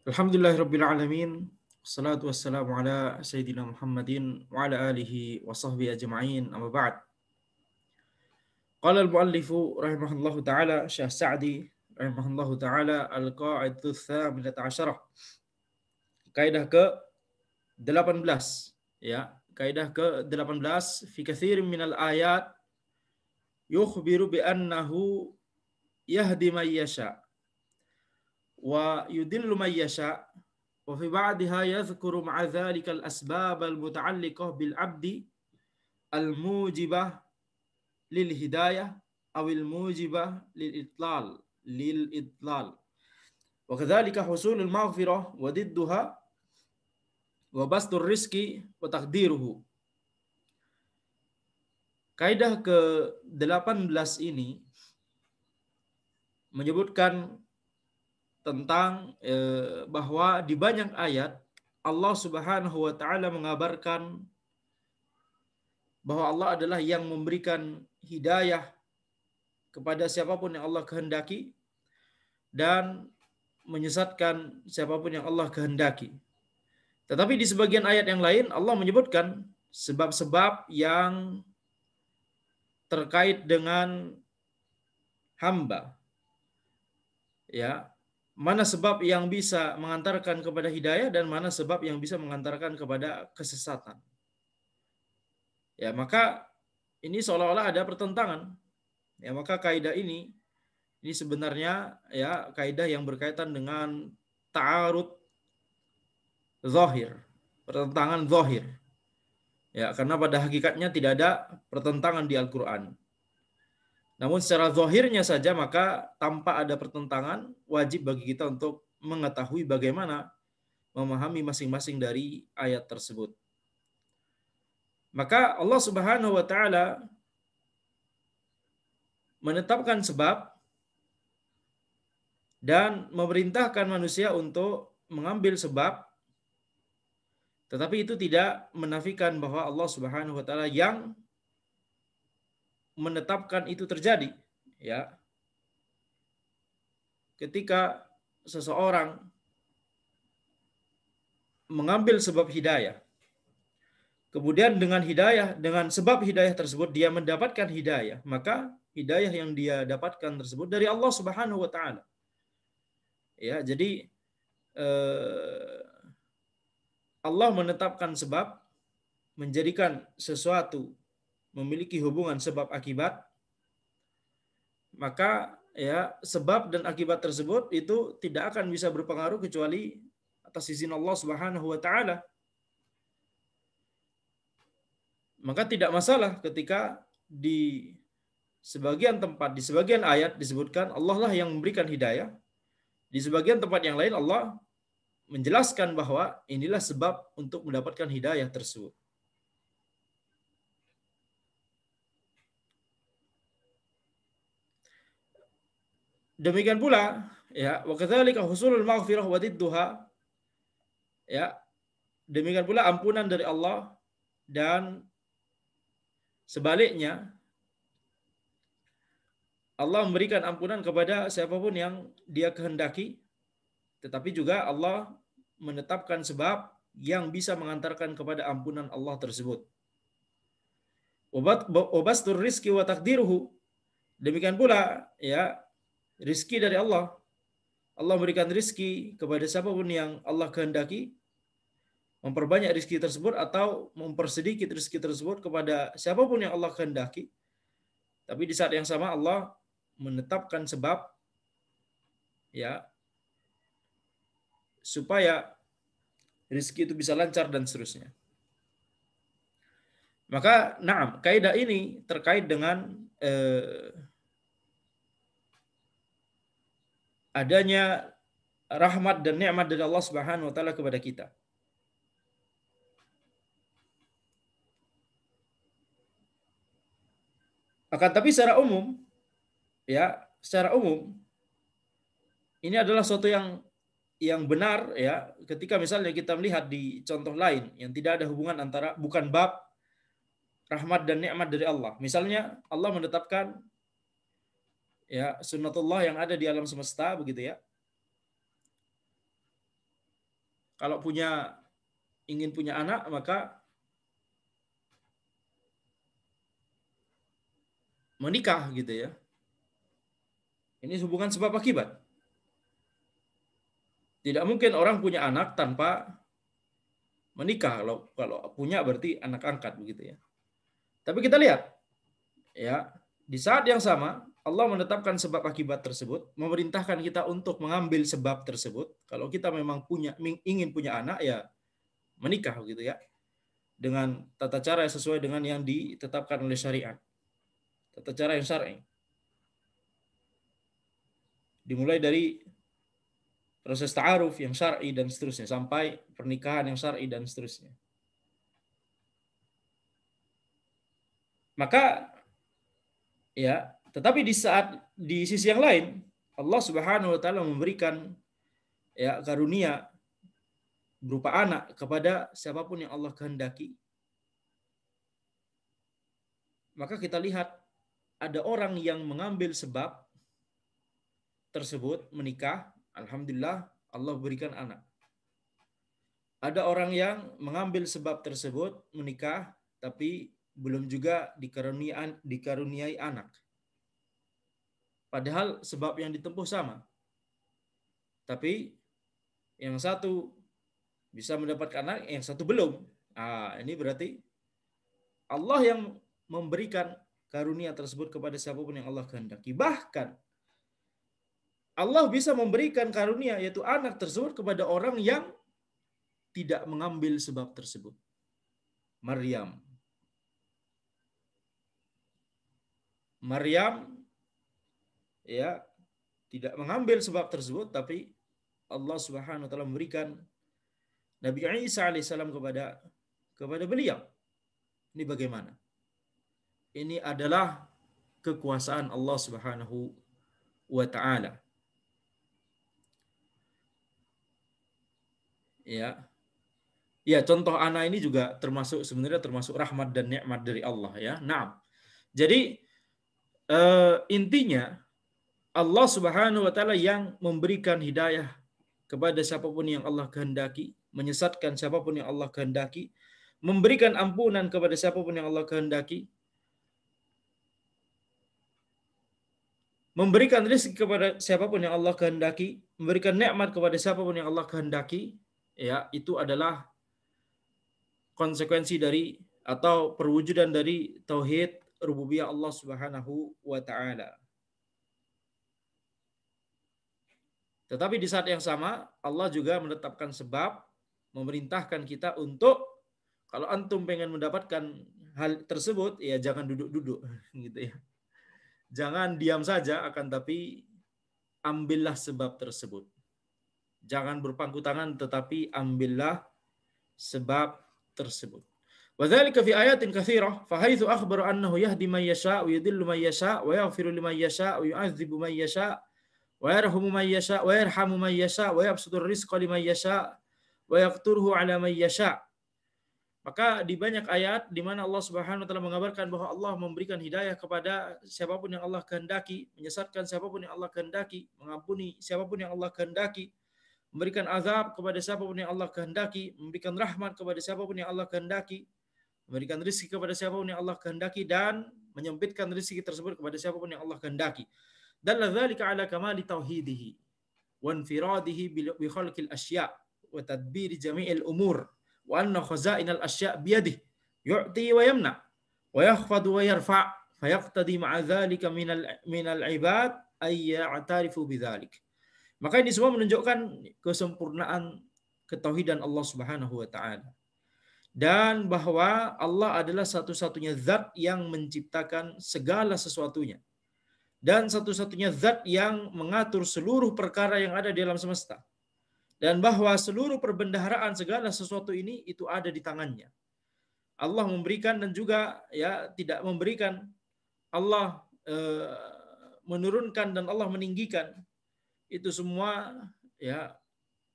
Alhamdulillahirabbil alamin. Wassalatu wassalamu ala sayyidina Muhammadin wa ala alihi wa sahbihi ajma'in. Amma ba'd. Qala al-muallifu rahimahullahu taala Syekh Sa'di rahimahullahu taala al-qa'idatu tsaminata asyarah. Kaidah ke-18 ya. Kaidah ke-18 fi katsirin minal ayat yukhbiru bi annahu yahdi man yasha wa yudillu man yasha. وفي بعضها يذكر مع ذلك الأسباب المتعلقة بالعبد الموجبة للهداية أو الموجبة للإضلال وكذلك حصول المغفرة وضدها وبسط الرزق وتقديره. Kaidah ke-18 ini menyebutkan tentang bahwa di banyak ayat Allah Subhanahu wa taala mengabarkan bahwa Allah adalah yang memberikan hidayah kepada siapapun yang Allah kehendaki dan menyesatkan siapapun yang Allah kehendaki. Tetapi di sebagian ayat yang lain Allah menyebutkan sebab-sebab yang terkait dengan hamba. Ya, mana sebab yang bisa mengantarkan kepada hidayah dan mana sebab yang bisa mengantarkan kepada kesesatan. Ya, maka ini seolah-olah ada pertentangan. Ya, maka kaidah ini sebenarnya ya kaidah yang berkaitan dengan ta'arud zahir, pertentangan zahir. Ya, karena pada hakikatnya tidak ada pertentangan di Al-Qur'an. Namun secara zahirnya saja maka tanpa ada pertentangan wajib bagi kita untuk mengetahui bagaimana memahami masing-masing dari ayat tersebut. Maka Allah Subhanahu wa taala menetapkan sebab dan memerintahkan manusia untuk mengambil sebab, tetapi itu tidak menafikan bahwa Allah Subhanahu wa taala yang menetapkan itu terjadi, ya. Ketika seseorang mengambil sebab hidayah, kemudian dengan sebab hidayah tersebut dia mendapatkan hidayah, maka hidayah yang dia dapatkan tersebut dari Allah Subhanahu wa taala. Ya, jadi Allah menetapkan sebab, menjadikan sesuatu memiliki hubungan sebab akibat, maka ya sebab dan akibat tersebut itu tidak akan bisa berpengaruh kecuali atas izin Allah Subhanahu wa taala. Maka tidak masalah ketika di sebagian tempat, di sebagian ayat disebutkan Allah lah yang memberikan hidayah. Di sebagian tempat yang lain Allah menjelaskan bahwa inilah sebab untuk mendapatkan hidayah tersebut. Demikian pula ya wa kadzalika husulul maghfirah wa didduha, ya, demikian pula ampunan dari Allah dan sebaliknya Allah memberikan ampunan kepada siapapun yang dia kehendaki, tetapi juga Allah menetapkan sebab yang bisa mengantarkan kepada ampunan Allah tersebut. Wabastur rizki wa takdiruhu, demikian pula ya rizki dari Allah. Allah memberikan rizki kepada siapapun yang Allah kehendaki, memperbanyak rizki tersebut atau mempersedikit rizki tersebut kepada siapapun yang Allah kehendaki. Tapi di saat yang sama Allah menetapkan sebab ya supaya rizki itu bisa lancar dan seterusnya. Maka na'am, kaidah ini terkait dengan adanya rahmat dan nikmat dari Allah Subhanahu wa taala kepada kita. Akan tapi secara umum ini adalah suatu yang benar ya ketika misalnya kita melihat di contoh lain yang tidak ada hubungan antara, bukan bab rahmat dan nikmat dari Allah. Misalnya Allah menetapkan ya sunnatullah yang ada di alam semesta begitu ya. Kalau ingin punya anak, maka menikah gitu ya. Ini hubungan sebab akibat. Tidak mungkin orang punya anak tanpa menikah. Kalau punya berarti anak angkat begitu ya. Tapi kita lihat ya, di saat yang sama Allah menetapkan sebab akibat tersebut, memerintahkan kita untuk mengambil sebab tersebut. Kalau kita memang ingin punya anak ya menikah gitu ya. Dengan tata cara yang sesuai dengan yang ditetapkan oleh syariat. Tata cara yang syar'i. Dimulai dari proses ta'aruf yang syar'i dan seterusnya sampai pernikahan yang syar'i dan seterusnya. Maka ya, tetapi di sisi yang lain Allah Subhanahu wa taala memberikan ya karunia berupa anak kepada siapapun yang Allah kehendaki. Maka kita lihat ada orang yang mengambil sebab tersebut menikah, alhamdulillah Allah berikan anak. Ada orang yang mengambil sebab tersebut menikah tapi belum juga dikaruniai anak. Padahal sebab yang ditempuh sama. Tapi yang satu bisa mendapatkan anak, yang satu belum. Ini berarti Allah yang memberikan karunia tersebut kepada siapapun yang Allah kehendaki. Bahkan Allah bisa memberikan karunia yaitu anak tersebut kepada orang yang tidak mengambil sebab tersebut. Maryam ya tidak mengambil sebab tersebut, tapi Allah Subhanahu wa taala memberikan Nabi Isa alaihissalam kepada beliau. Ini bagaimana? Ini adalah kekuasaan Allah Subhanahu wa taala. Ya. Ya, contoh anak ini juga sebenarnya termasuk rahmat dan nikmat dari Allah ya. Nah, jadi intinya Allah Subhanahu wa taala yang memberikan hidayah kepada siapapun yang Allah kehendaki, menyesatkan siapapun yang Allah kehendaki, memberikan ampunan kepada siapapun yang Allah kehendaki, memberikan rezeki kepada siapapun yang Allah kehendaki, memberikan nikmat kepada siapapun yang Allah kehendaki, ya, itu adalah konsekuensi dari atau perwujudan dari tauhid rububiyah Allah Subhanahu wa taala. Tetapi di saat yang sama Allah juga menetapkan sebab, memerintahkan kita untuk kalau antum pengen mendapatkan hal tersebut ya jangan duduk-duduk gitu ya. Jangan diam saja, akan tapi ambillah sebab tersebut. Jangan berpangku tangan, tetapi ambillah sebab tersebut. Wadzalika fi ayatin katsirah fa haitsu akhbara annahu yahdi man yasha wa yudhillu man yasha wa yaghfiru liman yasha wa yu'adzibu man yasha wa yarhamu man yasha wa yarhamu man yasha wa yabsutur rizqa liman yasha wa yaqturuhu ala man yasha. Maka di banyak ayat di mana Allah Subhanahu wa taala mengabarkan bahwa Allah memberikan hidayah kepada siapapun yang Allah kehendaki, menyesatkan siapapun yang Allah kehendaki, mengampuni siapapun yang Allah kehendaki, memberikan azab kepada siapapun yang Allah kehendaki, memberikan rahmat kepada siapapun yang Allah kehendaki, memberikan rezeki kepada siapapun yang Allah kehendaki, dan menyempitkan rezeki tersebut kepada siapapun yang Allah kehendaki. Dalla dzalika ala kamali tauhidihi wa infiradihi bi khalqil asya' wa tadbiri jami'il umur wa anna khazainal asya' biyadihi yu'ti wa yamna wa yakhfadu wa yarfa' fayaqtadi ma'a dzalika minal ibad ay ya'tarifu bidzalik. Maka ini semua menunjukkan kesempurnaan ketauhidan Allah Subhanahu wa taala. Dan bahwa Allah adalah satu-satunya zat yang menciptakan segala sesuatunya. Dan satu-satunya zat yang mengatur seluruh perkara yang ada di alam semesta. Dan bahwa seluruh perbendaharaan segala sesuatu ini itu ada di tangannya. Allah memberikan dan juga ya tidak memberikan. Allah menurunkan dan Allah meninggikan. Itu semua ya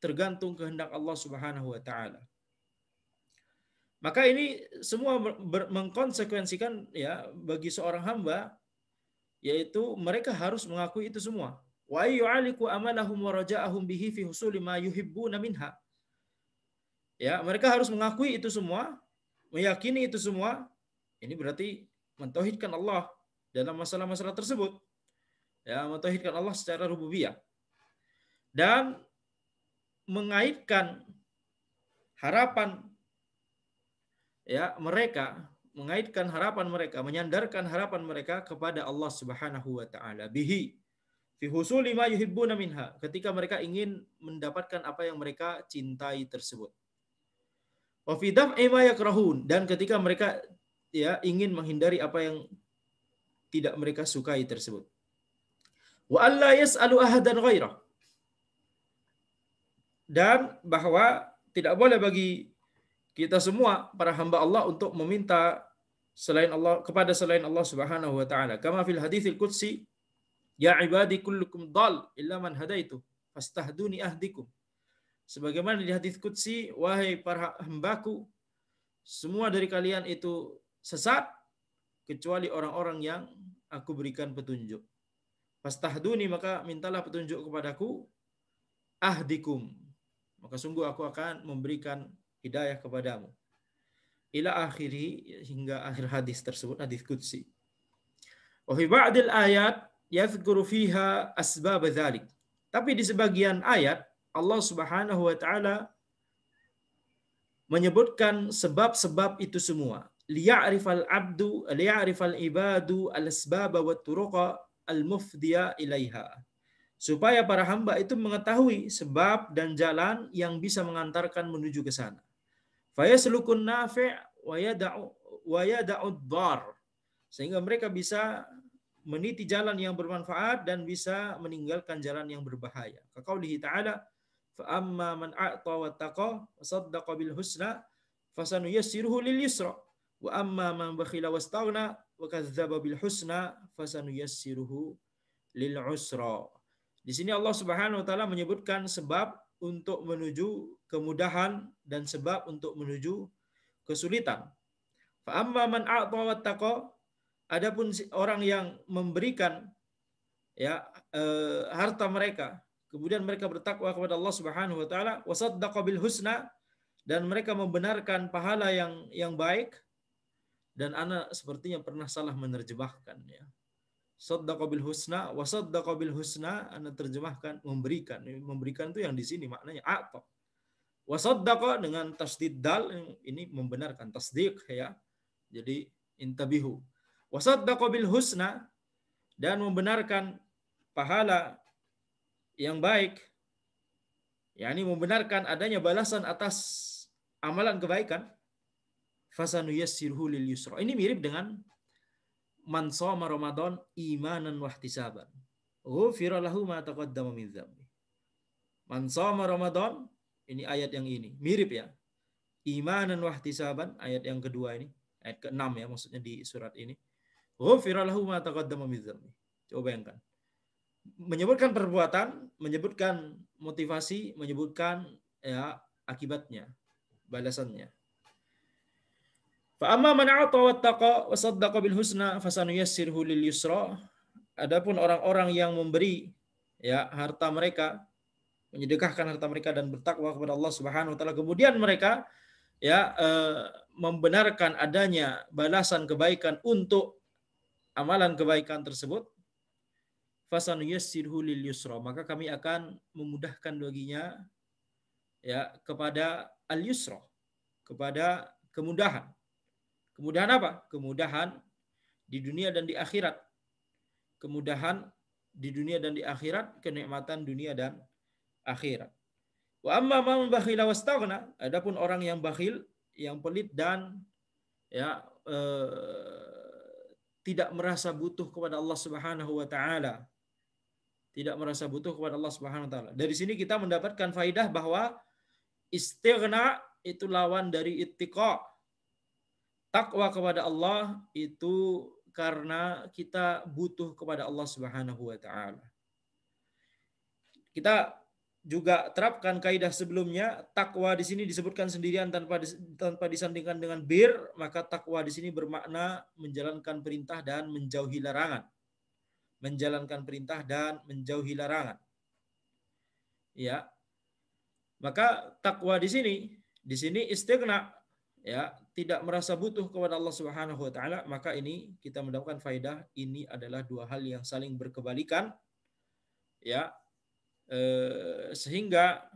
tergantung kehendak Allah Subhanahu wa taala. Maka ini semua mengkonsekuensikan ya bagi seorang hamba, yaitu mereka harus mengakui itu semua. Wa yu'aliku amalahum wa raja'ahum bihi fi husuli ma yuhibbuna minha. Ya, mereka harus mengakui itu semua, meyakini itu semua. Ini berarti mentauhidkan Allah dalam masalah-masalah tersebut. Ya, mentauhidkan Allah secara rububiyah dan mengaitkan harapan ya mereka, mengaitkan harapan mereka, menyandarkan harapan mereka kepada Allah Subhanahu wa taala bihi fi husuli ma yuhibbuna minha, ketika mereka ingin mendapatkan apa yang mereka cintai tersebut. Wa fi daf'i ma yakrahun, dan ketika mereka ya ingin menghindari apa yang tidak mereka sukai tersebut. Wa alla yas'alu ahadan ghairah, dan bahwa tidak boleh bagi kita semua para hamba Allah untuk meminta selain Allah, kepada selain Allah Subhanahu wa taala. Kama fil haditsil qudsi, ya ibadi kullukum dhal illa man hadaitu fastahduni ahdikum. Sebagaimana di hadis qudsi, wahai para hambaku, semua dari kalian itu sesat kecuali orang-orang yang aku berikan petunjuk. Fastahduni, maka mintalah petunjuk kepadaku, ahdikum, maka sungguh aku akan memberikan hidayah kepadamu. Ila akhiri, hingga akhir hadis tersebut, hadis qudsi. Wa fi ba'dil ayat yadhkuru fiha asbab dzalik. Tapi di sebagian ayat Allah Subhanahu wa taala menyebutkan sebab-sebab itu semua. Liya'rifal abdu, liya'rifal ibadu al-asbab wa turuqa al-mufdiya ilaiha. Supaya para hamba itu mengetahui sebab dan jalan yang bisa mengantarkan menuju ke sana. Fayaslukun nafi' wa yada'ud dhar. Sehingga mereka bisa meniti jalan yang bermanfaat dan bisa meninggalkan jalan yang berbahaya. Kaqaulihi ta'ala, fa amma man a'ta wattaqa wa saddaqa bil husna fasanuyassiruhu lil yusra wa amma man bakhila wastaghna wa kadzdzaba bil husna fasanuyassiruhu lil usra. Di sini Allah Subhanahu wa taala menyebutkan sebab untuk menuju kemudahan dan sebab untuk menuju kesulitan. Fa amma man a'ta wattaqa, adapun orang yang memberikan ya harta mereka, kemudian mereka bertakwa kepada Allah Subhanahu wa taala, wasaddaqa bil husna, dan mereka membenarkan pahala yang baik. Dan ana sepertinya pernah salah menerjemahkan ya. Saddaqa bil husna, wasaddaqa bil husna, ana terjemahkan memberikan. Memberikan itu yang di sini maknanya a'ta. Wasaddaqa dengan tasdid dal, ini membenarkan, tasdiq ya. Jadi intabihu. Wasaddaqa bil husna, dan membenarkan pahala yang baik, yakni membenarkan adanya balasan atas amalan kebaikan. Fasanuyassirhu lil yusra. Ini mirip dengan man shoma Ramadan imanan wa ihtisaban, ghufira lahu ma taqaddama min dzambi. Man shoma Ramadan, ini ayat yang ini mirip ya. Imanan wa ihtisaban, ayat yang kedua ini, ayat ke-6 ya maksudnya di surat ini. Ghufira lahu ma taqaddama min dzambi. Coba bayangkan. Menyebutkan perbuatan, menyebutkan motivasi, menyebutkan ya akibatnya, balasannya. Fa amma man a'ta wattaqa wa saddaqa bil husna fasanuyassirhu lil yusra. Adapun orang-orang yang memberi ya harta mereka, menyedekahkan harta mereka dan bertakwa kepada Allah Subhanahu wa taala, kemudian mereka ya membenarkan adanya balasan kebaikan untuk amalan kebaikan tersebut, fasanuyassirhu lil yusra, maka kami akan memudahkan baginya ya kepada al yusra, kepada kemudahan. Kemudahan apa? Kemudahan di dunia dan di akhirat. Kemudahan di dunia dan di akhirat, kenikmatan dunia dan akhirat. Wa amma man bakhila wastaghna, adapun orang yang bakhil, yang pelit dan ya tidak merasa butuh kepada Allah Subhanahu wa taala. Tidak merasa butuh kepada Allah Subhanahu wa taala. Dari sini kita mendapatkan faidah bahwa istighna itu lawan dari ittiqa. Takwa kepada Allah itu karena kita butuh kepada Allah Subhanahu wa taala. Kita juga terapkan kaidah sebelumnya, takwa di sini disebutkan sendirian tanpa disandingkan dengan bir, maka takwa di sini bermakna menjalankan perintah dan menjauhi larangan. Menjalankan perintah dan menjauhi larangan. Ya. Maka takwa di sini Di sini istighna, ya, tidak merasa butuh kepada Allah Subhanahu wa taala, maka ini kita mendapatkan faedah ini adalah dua hal yang saling berkebalikan, ya. Sehingga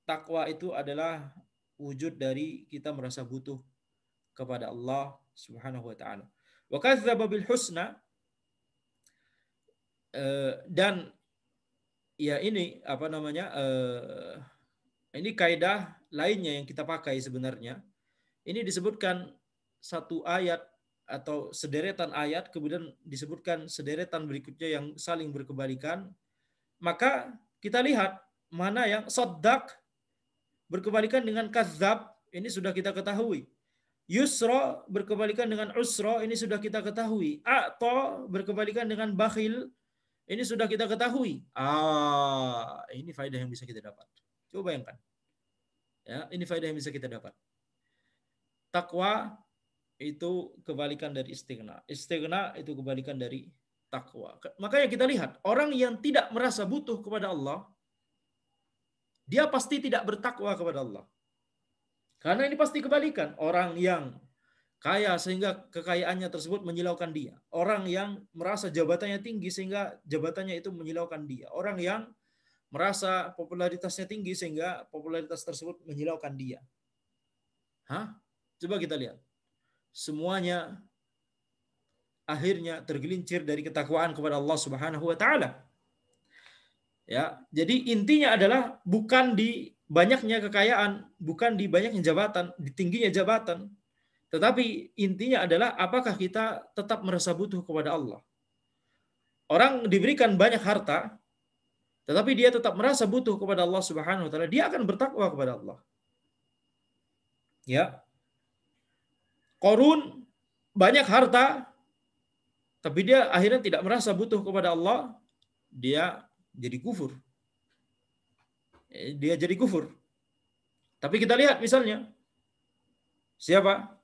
takwa itu adalah wujud dari kita merasa butuh kepada Allah Subhanahu wa taala. Wa kadzdzaba bil husna, dan ya ini apa namanya, ini kaidah lainnya yang kita pakai sebenarnya. Ini disebutkan satu ayat atau sederetan ayat, kemudian disebutkan sederetan berikutnya yang saling berkebalikan. Maka kita lihat mana yang sodak berkebalikan dengan kadzab, ini sudah kita ketahui. Yusra berkebalikan dengan usra, ini sudah kita ketahui. A'ta berkebalikan dengan bakhil, ini sudah kita ketahui. Ini faedah yang bisa kita dapat. Coba bayangkan. Ya, ini faedah yang bisa kita dapat. Takwa itu kebalikan dari istighna. Istighna itu kebalikan dari takwa. Makanya kita lihat, orang yang tidak merasa butuh kepada Allah, dia pasti tidak bertakwa kepada Allah. Karena ini pasti kebalikan. Orang yang kaya sehingga kekayaannya tersebut menyilaukan dia. Orang yang merasa jabatannya tinggi sehingga jabatannya itu menyilaukan dia. Orang yang merasa popularitasnya tinggi sehingga popularitas tersebut menyilaukan dia. Coba kita lihat. Semuanya akhirnya tergelincir dari ketakwaan kepada Allah Subhanahu wa taala. Ya, jadi intinya adalah bukan di banyaknya kekayaan, bukan di banyaknya jabatan, di tingginya jabatan, tetapi intinya adalah apakah kita tetap merasa butuh kepada Allah. Orang diberikan banyak harta, tetapi dia tetap merasa butuh kepada Allah Subhanahu wa taala, dia akan bertakwa kepada Allah. Ya. Qarun banyak harta, tapi dia akhirnya tidak merasa butuh kepada Allah, dia jadi kufur. Dia jadi kufur. Tapi kita lihat misalnya, siapa?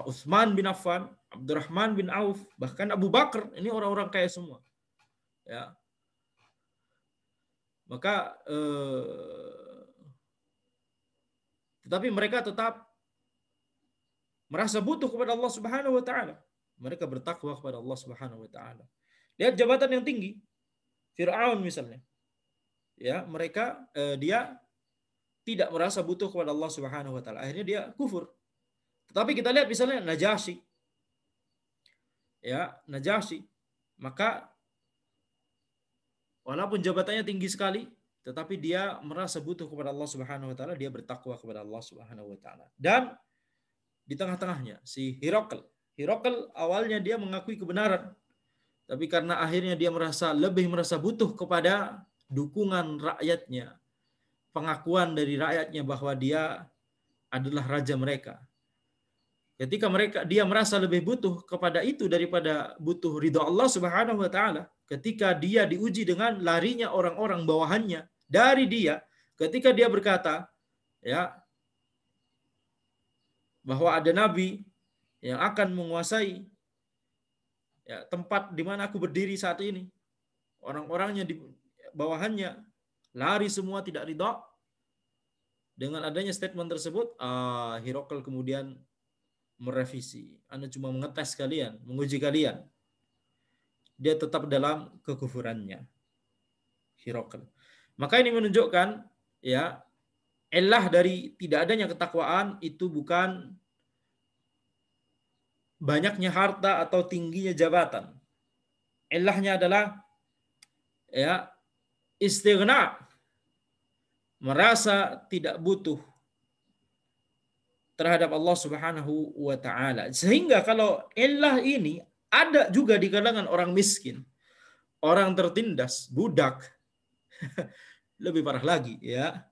Utsman bin Affan, Abdurrahman bin Auf, bahkan Abu Bakar, ini orang-orang kaya semua. Ya. Maka tetapi mereka tetap merasa butuh kepada Allah Subhanahu wa taala. Mereka bertakwa kepada Allah Subhanahu wa taala. Lihat jabatan yang tinggi. Fir'aun misalnya. Ya, mereka dia tidak merasa butuh kepada Allah Subhanahu wa taala. Akhirnya dia kufur. Tetapi kita lihat misalnya Najasyi. Ya, Najasyi. Maka walaupun jabatannya tinggi sekali, tetapi dia merasa butuh kepada Allah Subhanahu wa taala, dia bertakwa kepada Allah Subhanahu wa taala. Dan di tengah-tengahnya si Hiraql awalnya dia mengakui kebenaran, tapi karena akhirnya dia lebih merasa butuh kepada dukungan rakyatnya, pengakuan dari rakyatnya bahwa dia adalah raja mereka. Ketika dia merasa lebih butuh kepada itu daripada butuh ridha Allah Subhanahu wa taala, ketika dia diuji dengan larinya orang-orang bawahannya dari dia, ketika dia berkata, ya, bahwa ada nabi yang akan menguasai, ya, tempat di mana aku berdiri saat ini. Orang-orangnya di bawahannya lari semua tidak ridha. Dengan adanya statement tersebut, Hiraql kemudian merevisi. Anda cuma mengetes kalian, menguji kalian. Dia tetap dalam kekufurannya. Hiraql. Maka ini menunjukkan, ya, illah dari tidak adanya ketakwaan itu bukan banyaknya harta atau tingginya jabatan. Illahnya adalah, ya, istighna, merasa tidak butuh terhadap Allah Subhanahu wa taala. Sehingga kalau illah ini ada juga di kalangan orang miskin, orang tertindas, budak. Lebih parah lagi, ya.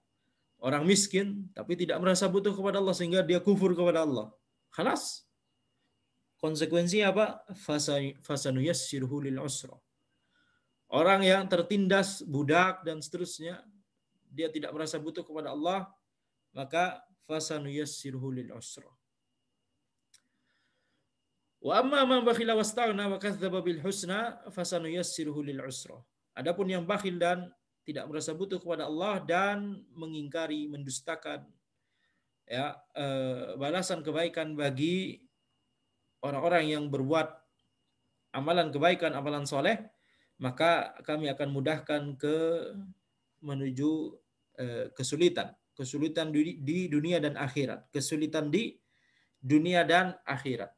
Orang miskin tapi tidak merasa butuh kepada Allah sehingga dia kufur kepada Allah. Khalas. Konsekuensinya apa? Fasanuyassiruhu lil usra. Orang yang tertindas, budak dan seterusnya, dia tidak merasa butuh kepada Allah, maka fasanuyassiruhu lil usra. Wa amma man bakhila wastaghna wa kadzdzaba bil husna fasanuyassiruhu lil usra. Adapun yang bakhil dan tidak merasa butuh kepada Allah dan mengingkari, mendustakan ya, balasan kebaikan bagi orang-orang yang berbuat amalan kebaikan, amalan soleh, maka kami akan mudahkan menuju kesulitan, kesulitan di dunia dan akhirat, kesulitan di dunia dan akhirat.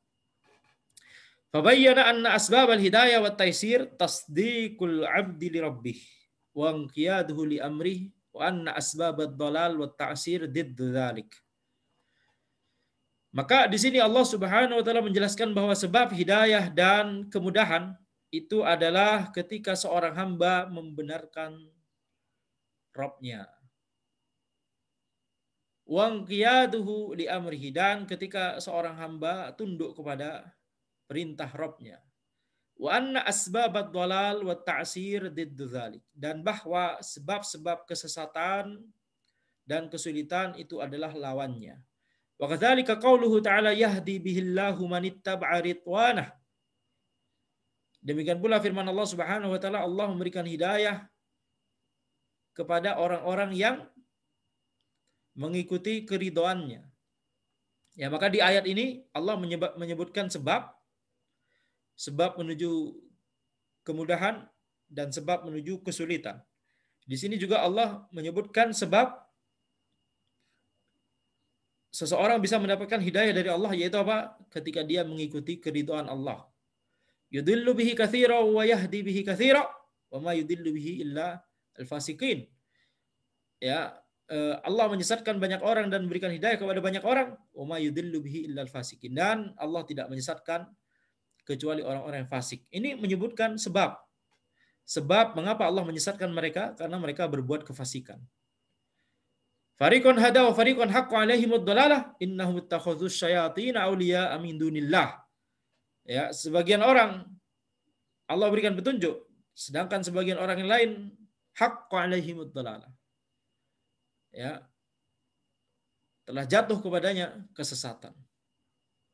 Fabayyana anna asbab al-hidayah wa taysir tasdiqul 'abdi li rabbih wa inqiyaduhu li amrih wa anna asbab ad-dhalal wa ta'sir diddu dzalik. Maka di sini Allah Subhanahu wa taala menjelaskan bahwa sebab hidayah dan kemudahan itu adalah ketika seorang hamba membenarkan Rabb-nya. Wa inqiyaduhu li amrihi, dan ketika seorang hamba tunduk kepada perintah Rabb-nya. Wa anna asbabat dhalal wa ta'sir diddu dzalik, dan bahwa sebab-sebab kesesatan dan kesulitan itu adalah lawannya. Wa kadzalika qauluhu ta'ala yahdi bihillahu manittaba'a ridwanah. Demikian pula firman Allah Subhanahu wa taala, Allah memberikan hidayah kepada orang-orang yang mengikuti keridhoannya. Ya, maka di ayat ini Allah menyebutkan sebab menuju kemudahan dan sebab menuju kesulitan. Di sini juga Allah menyebutkan sebab seseorang bisa mendapatkan hidayah dari Allah, yaitu apa? Ketika dia mengikuti keridhaan Allah. Yudillu bihi katsira wa yahdi bihi katsira wa ma yudillu bihi illa al-fasiqin. Ya, Allah menyesatkan banyak orang dan memberikan hidayah kepada banyak orang. Wa ma yudillu bihi illa al-fasiqin. Dan Allah tidak menyesatkan kecuali orang-orang yang fasik. Ini menyebutkan sebab. Sebab mengapa Allah menyesatkan mereka? Karena mereka berbuat kefasikan. Fariqun hada wa fariqun haqqo alaihimud dhalalah innahum ittakhadzus syayatin auliya min dunillah. Ya, sebagian orang Allah berikan petunjuk, sedangkan sebagian orang yang lain haqqo alaihimud dhalalah. Ya, telah jatuh kepadanya kesesatan.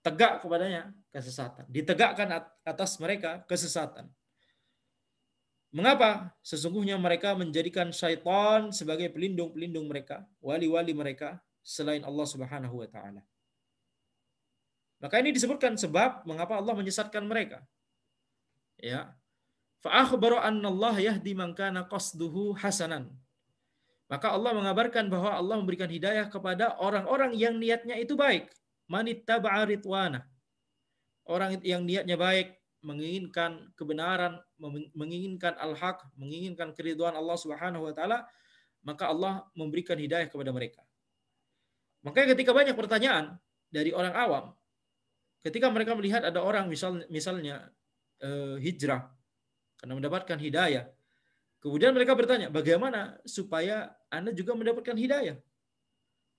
Tegak kepadanya kesesatan. Ditegakkan atas mereka kesesatan. Mengapa? Sesungguhnya mereka menjadikan syaitan sebagai pelindung-pelindung mereka, wali-wali mereka selain Allah Subhanahu wa taala. Maka ini disebutkan sebab mengapa Allah menyesatkan mereka. Ya. Fa akhbara anna Allah yahdi man kana qasduhu hasanan. Maka Allah mengabarkan bahwa Allah memberikan hidayah kepada orang-orang yang niatnya itu baik. Manittaba'a ridwana. Orang yang niatnya baik, menginginkan kebenaran, menginginkan al-haq, menginginkan keridhaan Allah Subhanahu wa taala, maka Allah memberikan hidayah kepada mereka. Makanya ketika banyak pertanyaan dari orang awam, ketika mereka melihat ada orang misalnya hijrah karena mendapatkan hidayah, kemudian mereka bertanya, bagaimana supaya Anda juga mendapatkan hidayah?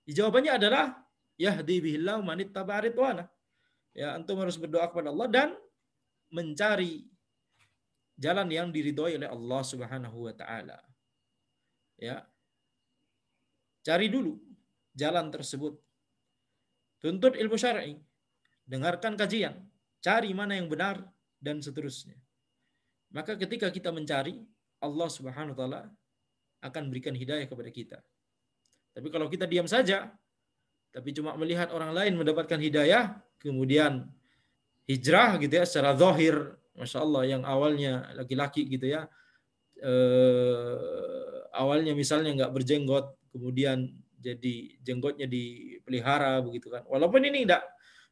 Jawabannya adalah yahdi bihillahu manittaba'a ridwana. Ya, antum harus berdoa kepada Allah dan mencari jalan yang diridhoi oleh Allah Subhanahu wa taala. Ya. Cari dulu jalan tersebut. Tuntut ilmu syar'i, dengarkan kajian, cari mana yang benar dan seterusnya. Maka ketika kita mencari, Allah Subhanahu wa taala akan berikan hidayah kepada kita. Tapi kalau kita diam saja, tapi cuma melihat orang lain mendapatkan hidayah, kemudian hijrah gitu ya secara zahir, masya Allah, yang awalnya laki-laki gitu ya, awalnya misalnya nggak berjenggot, kemudian jadi jenggotnya dipelihara begitu kan. Walaupun ini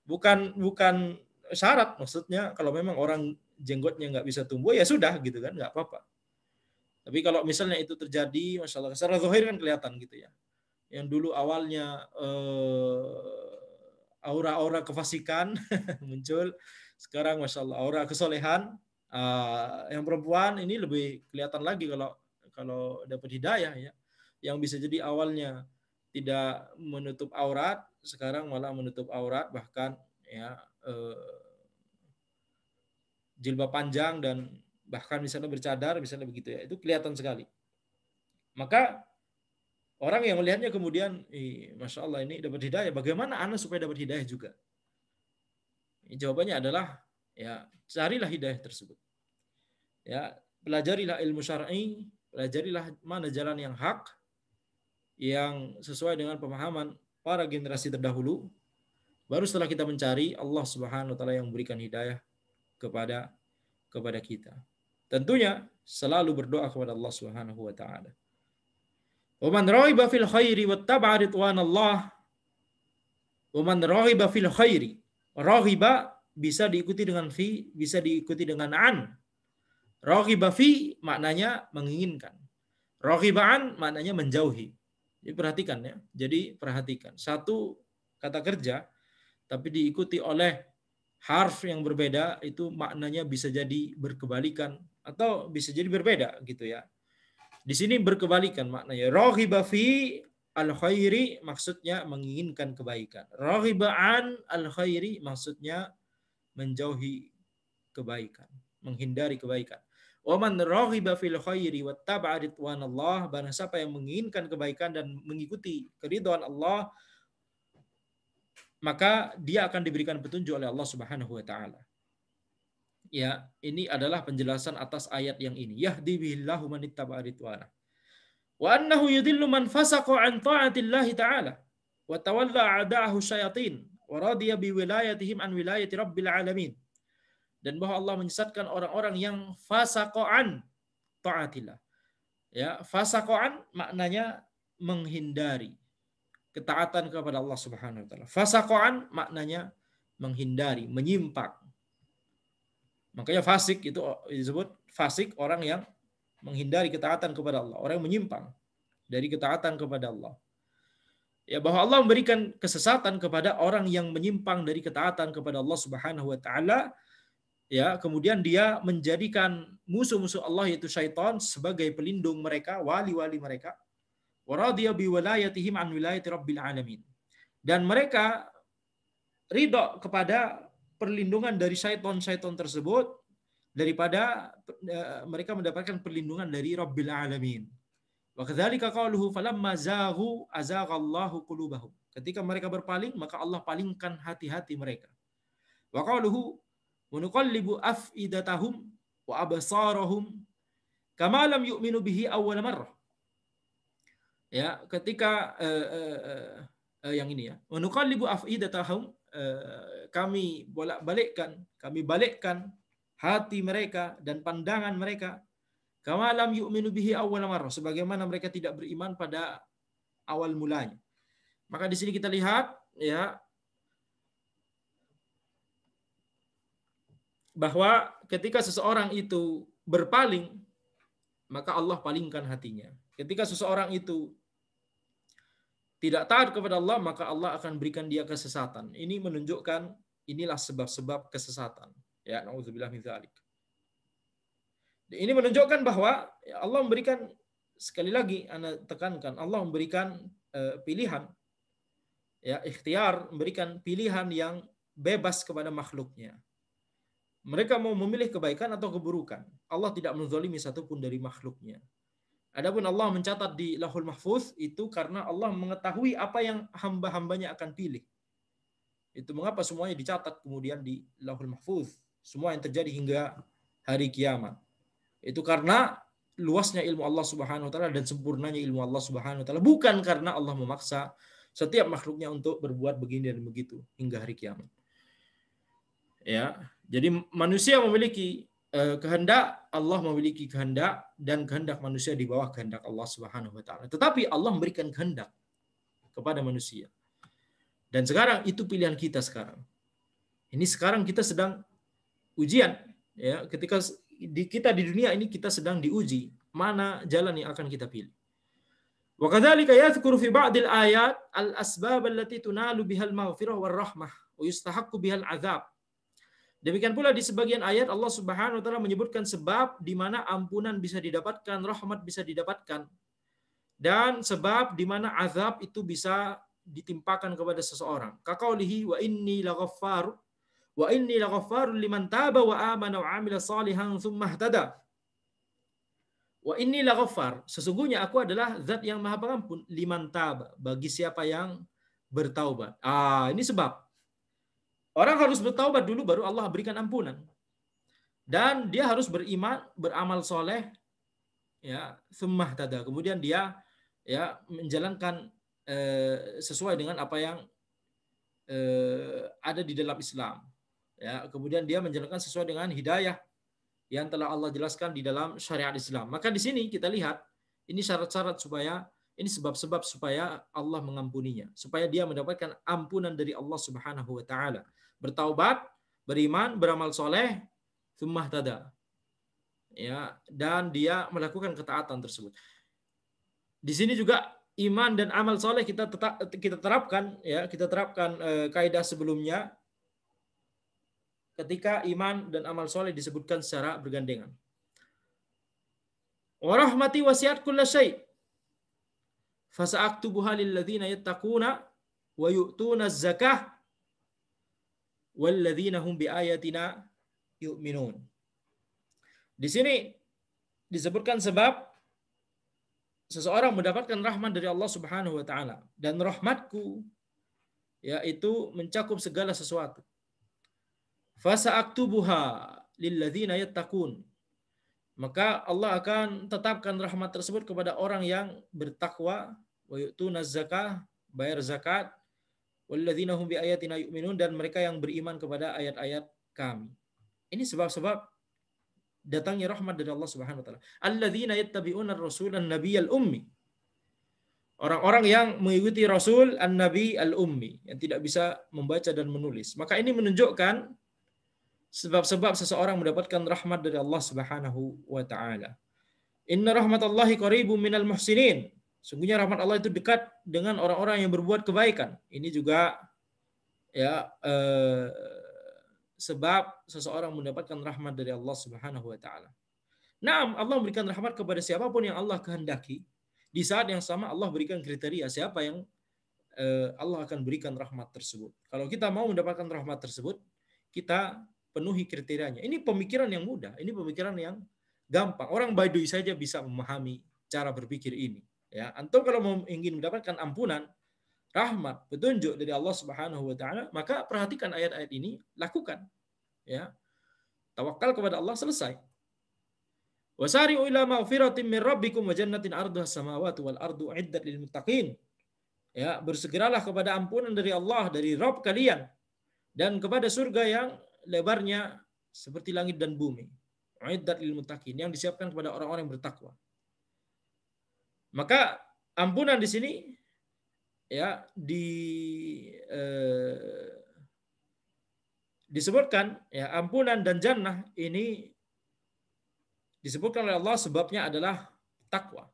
bukan syarat, maksudnya kalau memang orang jenggotnya nggak bisa tumbuh ya sudah gitu kan, nggak apa-apa. Tapi kalau misalnya itu terjadi, masya Allah, secara zahir kan kelihatan gitu ya. Yang dulu awalnya aura-aura kefasikan muncul, sekarang masya Allah aura kesolehan. Yang perempuan ini lebih kelihatan lagi kalau dapat hidayah ya, yang bisa jadi awalnya tidak menutup aurat, sekarang malah menutup aurat, bahkan ya jilbab panjang dan bahkan misalnya bercadar, misalnya begitu ya, itu kelihatan sekali. Maka orang yang melihatnya kemudian, masya Allah ini dapat hidayah. Bagaimana anak supaya dapat hidayah juga? Jawabannya adalah ya carilah hidayah tersebut. Ya, pelajarilah ilmu syar'i, pelajarilah mana jalan yang hak, yang sesuai dengan pemahaman para generasi terdahulu, baru setelah kita mencari, Allah Subhanahu wa taala yang memberikan hidayah kepada kita. Tentunya selalu berdoa kepada Allah Subhanahu wa taala. Wa man raghiba fil khairi wattaba'a ridwanallah. Wa man raghiba fil khairi. Raghiba bisa diikuti dengan fi, bisa diikuti dengan an. Raghiba fi maknanya menginginkan. Raghibaan maknanya menjauhi. Jadi perhatikan ya. Jadi perhatikan. Satu kata kerja tapi diikuti oleh harf yang berbeda, itu maknanya bisa jadi berkebalikan atau bisa jadi berbeda gitu ya. Di sini berkebalikan maknanya. Raghiba fi al-khairi maksudnya menginginkan kebaikan. Raghiba an al-khairi maksudnya menjauhi kebaikan, menghindari kebaikan. Wa man raghiba fil khairi wattaba'a ridwanallah, barang siapa yang menginginkan kebaikan dan mengikuti keridhaan Allah, maka dia akan diberikan petunjuk oleh Allah Subhanahu wa taala. Ya, ini adalah penjelasan atas ayat yang ini. Yahdi bihillahu man ittaba'a ridwana. Wa annahu yudhillu man fasaqa an ta'atillahi ta'ala wa tawalla a'da'ahu syayatin wa radiya bi wilayatihim an wilayati rabbil alamin. Dan bahwa Allah menyesatkan orang-orang yang fasaqan taatillah. Ya, fasaqan maknanya menghindari ketaatan kepada Allah Subhanahu wa taala. Fasaqan maknanya menghindari, menyimpang. Makanya fasik itu disebut fasik, orang yang menghindari ketaatan kepada Allah, orang yang menyimpang dari ketaatan kepada Allah. Ya, bahwa Allah memberikan kesesatan kepada orang yang menyimpang dari ketaatan kepada Allah Subhanahu wa taala. Ya, kemudian dia menjadikan musuh-musuh Allah yaitu syaitan sebagai pelindung mereka, wali-wali mereka. Waradiya bi wilayatihim an wilayati rabbil alamin. Dan mereka ridho kepada perlindungan dari syaitan-syaitan tersebut daripada mereka mendapatkan perlindungan dari Rabbil alamin. Wa kadzalika qauluhu falamma zaghu azaghallahu qulubahum. Ketika mereka berpaling, maka Allah palingkan hati-hati mereka. Wa qauluhu وَنُقَلِّبُ أَفْئِدَتَهُمْ وَأَبْصَارَهُمْ كَمَا لَمْ يُؤْمِنُوا بِهِ أَوَّلَ مَرَّةٍ. Ya, ketika yang ini ya. وَنُقَلِّبُ أَفْئِدَتَهُمْ, kami balikkan hati mereka dan pandangan mereka, كَمَا لَمْ يُؤْمِنُوا بِهِ أَوَّلَ مَرَّةٍ, sebagaimana mereka tidak beriman pada awal mulanya. Maka di sini kita lihat ya, bahwa ketika seseorang itu berpaling, maka Allah palingkan hatinya. Ketika seseorang itu tidak taat kepada Allah, maka Allah akan berikan dia kesesatan. Ini menunjukkan inilah sebab-sebab kesesatan. Ya, naudzubillah min dzalik. Ini menunjukkan bahwa ya, Allah memberikan, sekali lagi Anda tekankan, Allah memberikan pilihan, ya, ikhtiar, memberikan pilihan yang bebas kepada makhluknya. Mereka mau memilih kebaikan atau keburukan. Allah tidak menzalimi satupun dari makhluknya. Adapun Allah mencatat di Lauhul Mahfuz itu karena Allah mengetahui apa yang hamba-hambanya akan pilih. Itu mengapa semuanya dicatat kemudian di Lauhul Mahfuz. Semua yang terjadi hingga hari kiamat. Itu karena luasnya ilmu Allah Subhanahu wa taala dan sempurnanya ilmu Allah Subhanahu wa taala, bukan karena Allah memaksa setiap makhluknya untuk berbuat begini dan begitu hingga hari kiamat. Ya, jadi manusia memiliki kehendak, Allah memiliki kehendak, dan kehendak manusia di bawah kehendak Allah Subhanahu wa taala. Tetapi Allah memberikan kehendak kepada manusia. Dan sekarang itu pilihan kita sekarang. Ini sekarang kita sedang ujian, ya, ketika kita di dunia ini kita sedang diuji mana jalan yang akan kita pilih. Wa kadzalika yadhkuru fi ba'dil ayat al-asbab allati tunalu bihal maghfirah war rahmah wa yustahaqqu bihal azab. Demikian pula di sebagian ayat Allah Subhanahu wa taala menyebutkan sebab di mana ampunan bisa didapatkan, rahmat bisa didapatkan, dan sebab di mana azab itu bisa ditimpakan kepada seseorang. Kaqaulihi wa inni laghaffarun liman taba wa amana wa 'amila shalihan tsumma ihtada. Wa inni laghaffar, sesungguhnya aku adalah zat yang maha pengampun, liman taba, bagi siapa yang bertaubat. Ini sebab. Orang harus bertaubat dulu baru Allah berikan ampunan. Dan dia harus beriman, beramal soleh, ya, tsumma ihtada. Kemudian dia ya menjalankan sesuai dengan apa yang ada di dalam Islam. Ya, kemudian dia menjalankan sesuai dengan hidayah yang telah Allah jelaskan di dalam syariat Islam. Maka di sini kita lihat ini syarat-syarat supaya ini sebab-sebab supaya Allah mengampuninya, supaya dia mendapatkan ampunan dari Allah Subhanahu wa taala. Bertaubat, beriman, beramal soleh, tsumma tada. Ya, dan dia melakukan ketaatan tersebut. Di sini juga iman dan amal soleh kita terapkan ya, kita terapkan kaidah sebelumnya ketika iman dan amal soleh disebutkan secara bergandengan. Wa rahmati wasi'at kulla syai' fasa'aktubuha lil ladzina yattaquna wa yu'tuna az-zakah wal ladzina hum bi ayatina yu'minun. Di sini disebutkan sebab seseorang mendapatkan rahmat dari Allah Subhanahu wa taala, dan rahmatku yaitu mencakup segala sesuatu. Fasa'aktubuha lil ladzina yattaqun. Maka Allah akan tetapkan rahmat tersebut kepada orang yang bertakwa, wa yu'tuna zakah, bayar zakat, walladzina hum bi ayatina yu'minun, dan mereka yang beriman kepada ayat-ayat kami. Ini sebab-sebab datangnya rahmat dari Allah Subhanahu wa taala. Alladzina yattabi'una ar-rasulan nabiyyal ummi. Orang-orang yang mengikuti Rasul an-Nabi al-Ummi, yang tidak bisa membaca dan menulis. Maka ini menunjukkan sebab-sebab seseorang mendapatkan rahmat dari Allah Subhanahu wa taala. Inna rahmatallahi qaribum minal muhsinin. Sungguhnya rahmat Allah itu dekat dengan orang-orang yang berbuat kebaikan. Ini juga ya sebab seseorang mendapatkan rahmat dari Allah Subhanahu wa taala. Naam, Allah memberikan rahmat kepada siapapun yang Allah kehendaki. Di saat yang sama Allah berikan kriteria siapa yang Allah akan berikan rahmat tersebut. Kalau kita mau mendapatkan rahmat tersebut, kita penuhi kriterianya. Ini pemikiran yang mudah, ini pemikiran yang gampang. Orang Baduy saja bisa memahami cara berpikir ini. Ya, antum kalau mau ingin mendapatkan ampunan, rahmat, petunjuk dari Allah Subhanahu wa taala, maka perhatikan ayat-ayat ini, lakukan. Ya. Tawakal kepada Allah, selesai. Wasari'u ila maghfiratin min rabbikum wa jannatin 'arduha as-samawati wal ardu 'iddat lil muttaqin. Ya, bersegeralah kepada ampunan dari Allah, dari Rabb kalian, dan kepada surga yang lebarnya seperti langit dan bumi. 'Iddat lil muttaqin, yang disiapkan kepada orang-orang yang bertakwa. Maka ampunan di sini ya disebutkan ya, ampunan dan jannah ini disebutkan oleh Allah sebabnya adalah takwa.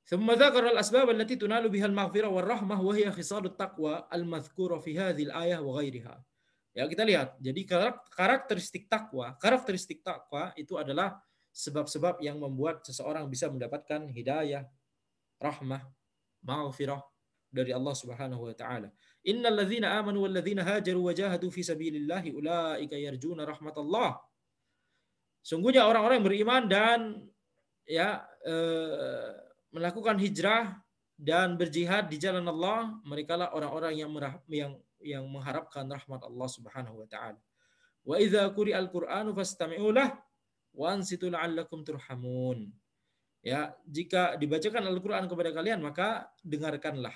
Thumma dzakara al-asbab allati tunalu biha al-maghfirah war rahmah wa hiya khisalut taqwa al-madhkura fi hadhihi al-ayah wa ghairiha. Ya, kita lihat. Jadi karakteristik takwa itu adalah sebab-sebab yang membuat seseorang bisa mendapatkan hidayah, rahmah, maghfirah dari Allah Subhanahu wa taala. Innal ladzina amanu wal ladzina hajaru wa jahadu fi sabilillahi ulaika yarjuna rahmatallah. Sungguhnya orang-orang yang beriman dan ya melakukan hijrah dan berjihad di jalan Allah, mereka lah orang-orang yang mengharapkan rahmat Allah Subhanahu wa taala. Wa idza quri'al Qur'anu fastami'u lahu wa ansitu la'allakum turhamun. Ya, jika dibacakan Al-Qur'an kepada kalian, maka dengarkanlah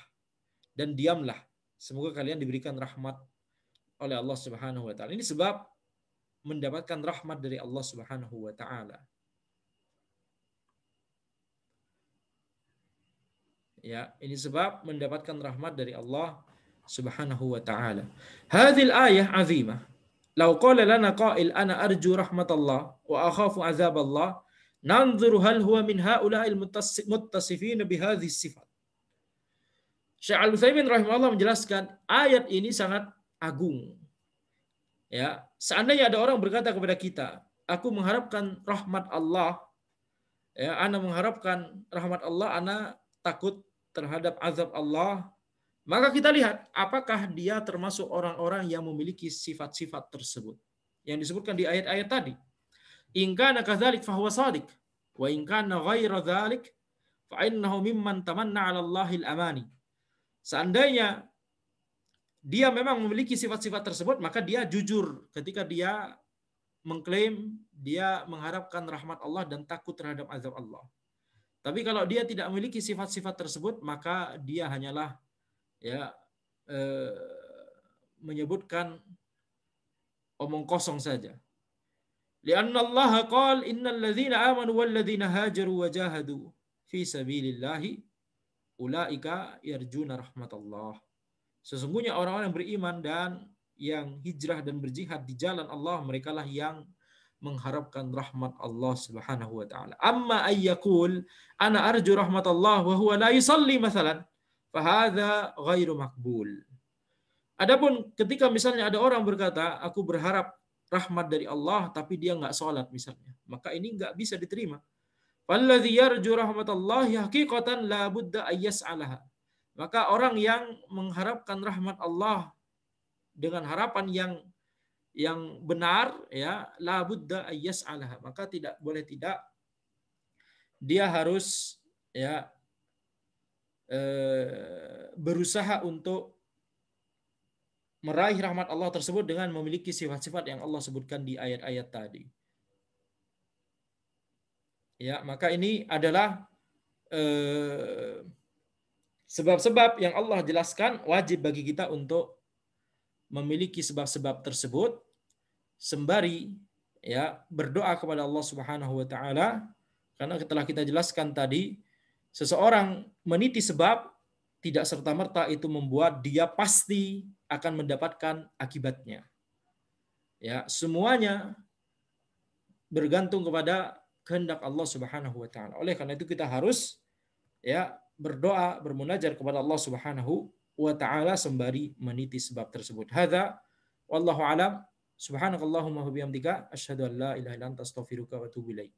dan diamlah. Semoga kalian diberikan rahmat oleh Allah Subhanahu wa taala. Ini sebab mendapatkan rahmat dari Allah Subhanahu wa taala. Ya, ini sebab mendapatkan rahmat dari Allah Subhanahu wa taala. Hadhil ayah 'azimah. Law qala lana qa'il ana arju rahmatallah wa akhafu 'adzaballah, nanzuru hal huwa min haula'il muttasifin bihadhihi sifat. Syekh Al-Utsaimin rahimahullah menjelaskan ayat ini sangat agung. Ya, seandainya ada orang berkata kepada kita, aku mengharapkan rahmat Allah, ya, ana mengharapkan rahmat Allah, ana takut terhadap azab Allah, maka kita lihat apakah dia termasuk orang-orang yang memiliki sifat-sifat tersebut yang disebutkan di ayat-ayat tadi. In kana kadzalik fa huwa shadiq, wa in kana ghaira dzalik fa innahu mimman tamanna 'ala Allahil amani. Seandainya dia memang memiliki sifat-sifat tersebut, maka dia jujur ketika dia mengklaim dia mengharapkan rahmat Allah dan takut terhadap azab Allah. Tapi kalau dia tidak memiliki sifat-sifat tersebut, maka dia hanyalah ya eh, menyebutkan omong kosong saja. Lianna Allah qala innal ladzina amanu wal ladzina hajaru wa jahadu fi sabilillahi ulaika yarjuna rahmatallah. Sesungguhnya orang-orang yang beriman dan yang hijrah dan berjihad di jalan Allah, merekalah yang mengharapkan rahmat Allah Subhanahu wa taala. Amma ayyakul ana arju rahmatallah wa huwa la yusalli mathalan, fahadza ghairu maqbul. Adapun ketika misalnya ada orang berkata, aku berharap rahmat dari Allah, tapi dia nggak sholat misalnya, maka ini nggak bisa diterima. Falladzi yarju rahmatallahi haqiqatan la budda ayyas'alaha. Maka orang yang mengharapkan rahmat Allah dengan harapan yang benar, ya, la budda ayyas'alaha. Maka tidak boleh tidak dia harus ya berusaha untuk meraih rahmat Allah tersebut dengan memiliki sifat-sifat yang Allah sebutkan di ayat-ayat tadi. Ya, maka ini adalah sebab-sebab yang Allah jelaskan, wajib bagi kita untuk memiliki sebab-sebab tersebut sembari ya berdoa kepada Allah Subhanahu wa taala, karena setelah kita jelaskan tadi, seseorang meniti sebab tidak serta-merta itu membuat dia pasti akan mendapatkan akibatnya. Ya, semuanya bergantung kepada kehendak Allah Subhanahu wa taala. Oleh karena itu kita harus ya berdoa, bermunajat kepada Allah Subhanahu wa taala sembari meniti sebab tersebut. Hadza wallahu alam. Subhanakallahumma wa bihamdika asyhadu an la ilaha illa anta astaghfiruka wa atubu ilaik.